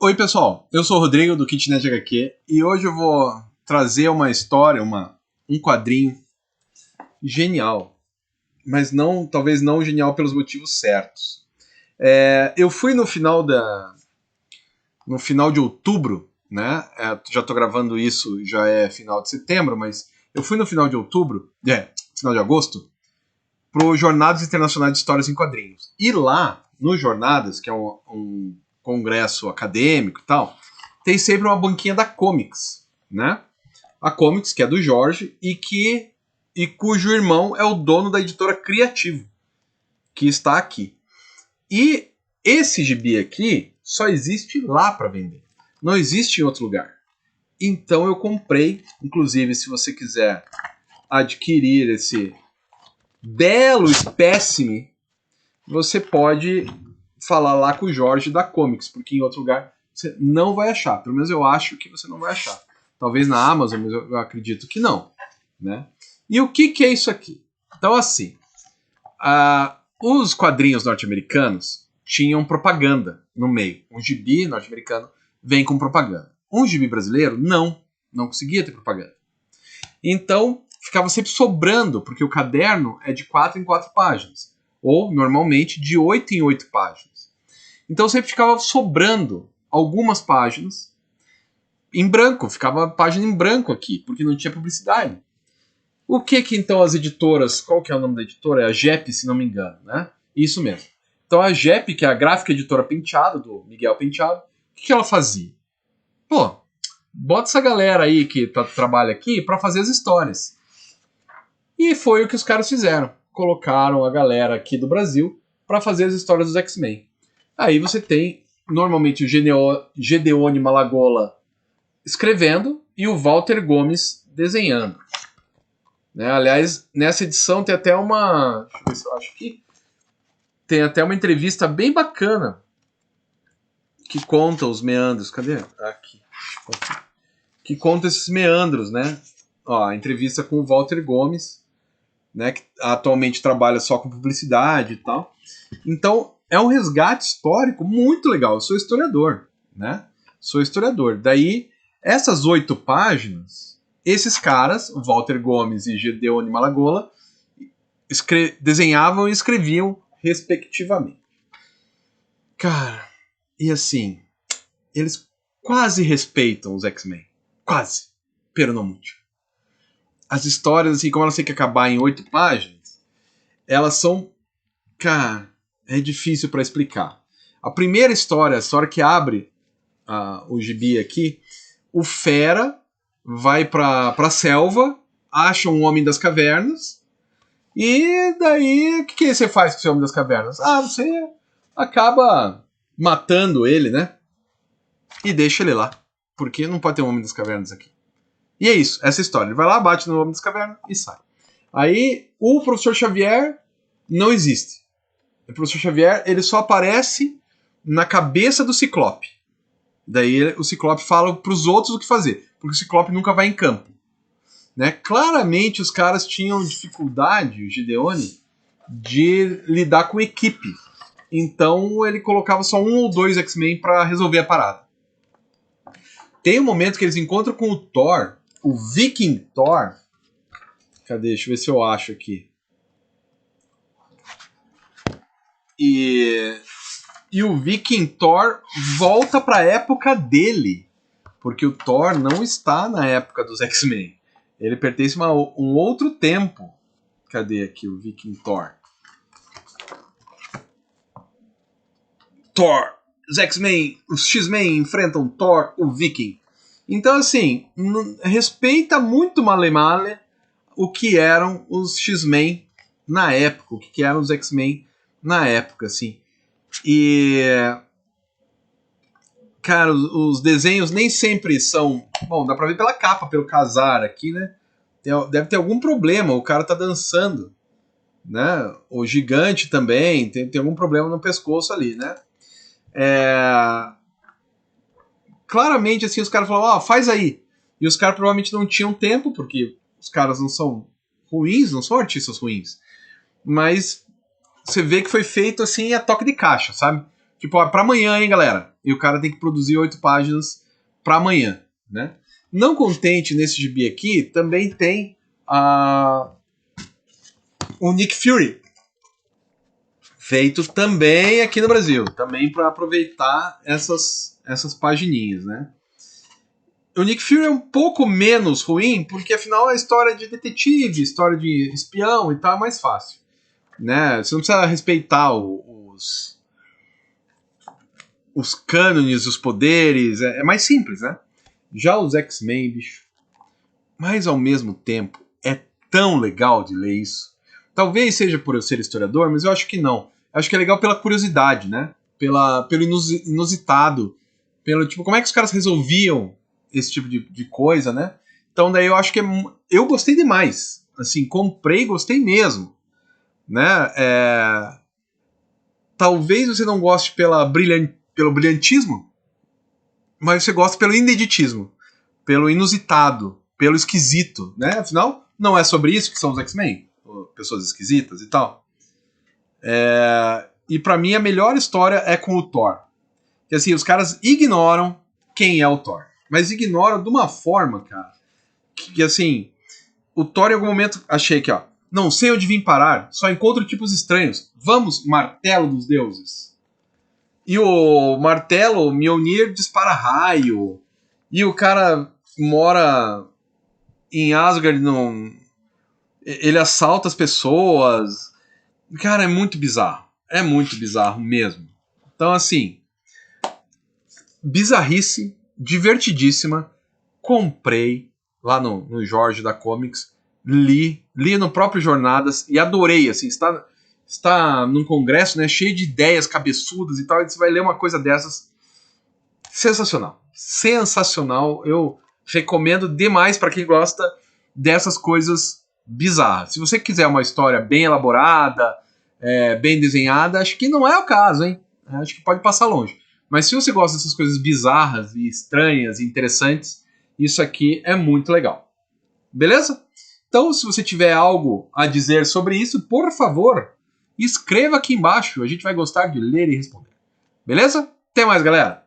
Oi pessoal, eu sou o Rodrigo do Kitnet HQ e hoje eu vou trazer uma história, um quadrinho genial, mas talvez não genial pelos motivos certos. Eu fui no final de outubro, né? Já estou gravando isso, já é final de setembro, mas eu fui no final de outubro, final de agosto, para o Jornadas Internacionais de Histórias em Quadrinhos. E lá, no Jornadas, que é um congresso acadêmico e tal, tem sempre uma banquinha da Comics, né? A Comics, que é do Jorge, e cujo irmão é o dono da editora Criativo, que está aqui. E esse gibi aqui só existe lá para vender. Não existe em outro lugar. Então eu comprei, inclusive se você quiser adquirir esse belo espécime, você pode falar lá com o Jorge da Comics, porque em outro lugar você não vai achar. Pelo menos eu acho que você não vai achar. Talvez na Amazon, mas eu acredito que não. Né? E o que é isso aqui? Então, assim, os quadrinhos norte-americanos tinham propaganda no meio. Um gibi norte-americano vem com propaganda. Um gibi brasileiro, não conseguia ter propaganda. Então, ficava sempre sobrando, porque o caderno é de 4 em 4 páginas. Ou, normalmente, de 8 em 8 páginas. Então sempre ficava sobrando algumas páginas em branco, ficava a página em branco aqui, porque não tinha publicidade. O que então as editoras, qual que é o nome da editora? É a JEP, se não me engano, né? Isso mesmo. Então a JEP, que é a Gráfica Editora Penteado, do Miguel Penteado, o que ela fazia? Pô, bota essa galera aí que trabalha aqui para fazer as histórias. E foi o que os caras fizeram. Colocaram a galera aqui do Brasil para fazer as histórias dos X-Men. Aí você tem, normalmente, o Gedeone Malagola escrevendo e o Walter Gomes desenhando. Né? Aliás, nessa edição tem até uma... Deixa eu ver se eu acho aqui. Tem até uma entrevista bem bacana que conta os meandros. Cadê? Aqui. Que conta esses meandros, né? Ó, a entrevista com o Walter Gomes, né, que atualmente trabalha só com publicidade e tal. Então, é um resgate histórico muito legal. Eu sou historiador, né? Sou historiador. Daí, essas 8 páginas, esses caras, Walter Gomes e Gedeone Malagola, desenhavam e escreviam respectivamente. Cara, e assim, eles quase respeitam os X-Men. Quase. Pero não muito. As histórias, assim, como elas têm que acabar em 8 páginas, elas são... Cara, é difícil para explicar. A primeira história, a história que abre o gibi aqui, o Fera vai pra selva, acha um homem das cavernas, e daí o que você faz com esse homem das cavernas? Você acaba matando ele, né? E deixa ele lá. Porque não pode ter um homem das cavernas aqui. E é isso, essa história. Ele vai lá, bate no homem das cavernas e sai. Aí o professor Xavier não existe. O professor Xavier ele só aparece na cabeça do Ciclope. Daí o Ciclope fala para os outros o que fazer, porque o Ciclope nunca vai em campo. Né? Claramente os caras tinham dificuldade, o Gideone, de lidar com equipe. Então ele colocava só 1 ou 2 X-Men para resolver a parada. Tem um momento que eles encontram com o Thor, o Viking Thor. Cadê? Deixa eu ver se eu acho aqui. E o Viking Thor volta para a época dele, porque o Thor não está na época dos X-Men. Ele pertence a um outro tempo. Cadê aqui o Viking Thor? Thor, os X-Men, os X-Men enfrentam Thor, o Viking. Então, assim, respeita muito male o que eram os X-Men na época, o que eram os X-Men na época, assim. E... Cara, os desenhos nem sempre são... Bom, dá pra ver pela capa, pelo casar aqui, né? Deve ter algum problema, o cara tá dançando, né? O gigante também, tem algum problema no pescoço ali, né? Claramente, assim, os caras falavam, faz aí. E os caras provavelmente não tinham tempo, porque os caras não são ruins, não são artistas ruins. Mas você vê que foi feito, assim, a toque de caixa, sabe? Tipo, ó, pra amanhã, hein, galera? E o cara tem que produzir 8 páginas pra amanhã, né? Não contente nesse gibi aqui, também tem o Nick Fury, feito também aqui no Brasil, também para aproveitar essas pagininhas, né? O Nick Fury é um pouco menos ruim, porque afinal é história de detetive, história de espião e tal, é mais fácil, né? Você não precisa respeitar os cânones, os poderes, é mais simples, né? Já os X-Men, bicho, mas ao mesmo tempo é tão legal de ler isso. Talvez seja por eu ser historiador, mas eu acho que não. Eu acho que é legal pela curiosidade, né? Pelo inusitado, pelo tipo, como é que os caras resolviam esse tipo de coisa, né? Então daí eu acho que eu gostei demais. Assim, comprei e gostei mesmo, né? Talvez você não goste pelo brilhantismo, mas você gosta pelo ineditismo, pelo inusitado, pelo esquisito, né? Afinal, não é sobre isso que são os X-Men, pessoas esquisitas e tal. E pra mim a melhor história é com o Thor. Que assim, os caras ignoram quem é o Thor, mas ignoram de uma forma, cara, que assim, o Thor em algum momento achei que, ó, não sei onde vim parar, só encontro tipos estranhos. Vamos, martelo dos deuses. E o martelo, Mjolnir, dispara raio. E o cara mora em Asgard, ele assalta as pessoas. Cara, é muito bizarro. É muito bizarro mesmo. Então, assim, bizarrice, divertidíssima. Comprei lá no Jorge da Comics. Li no próprio Jornadas e adorei. Assim, está num congresso, né, cheio de ideias cabeçudas e tal. E você vai ler uma coisa dessas. Sensacional. Sensacional. Eu recomendo demais para quem gosta dessas coisas bizarras. Se você quiser uma história bem elaborada, bem desenhada, acho que não é o caso, hein? Acho que pode passar longe. Mas se você gosta dessas coisas bizarras e estranhas e interessantes, isso aqui é muito legal. Beleza? Então, se você tiver algo a dizer sobre isso, por favor, escreva aqui embaixo. A gente vai gostar de ler e responder. Beleza? Até mais, galera!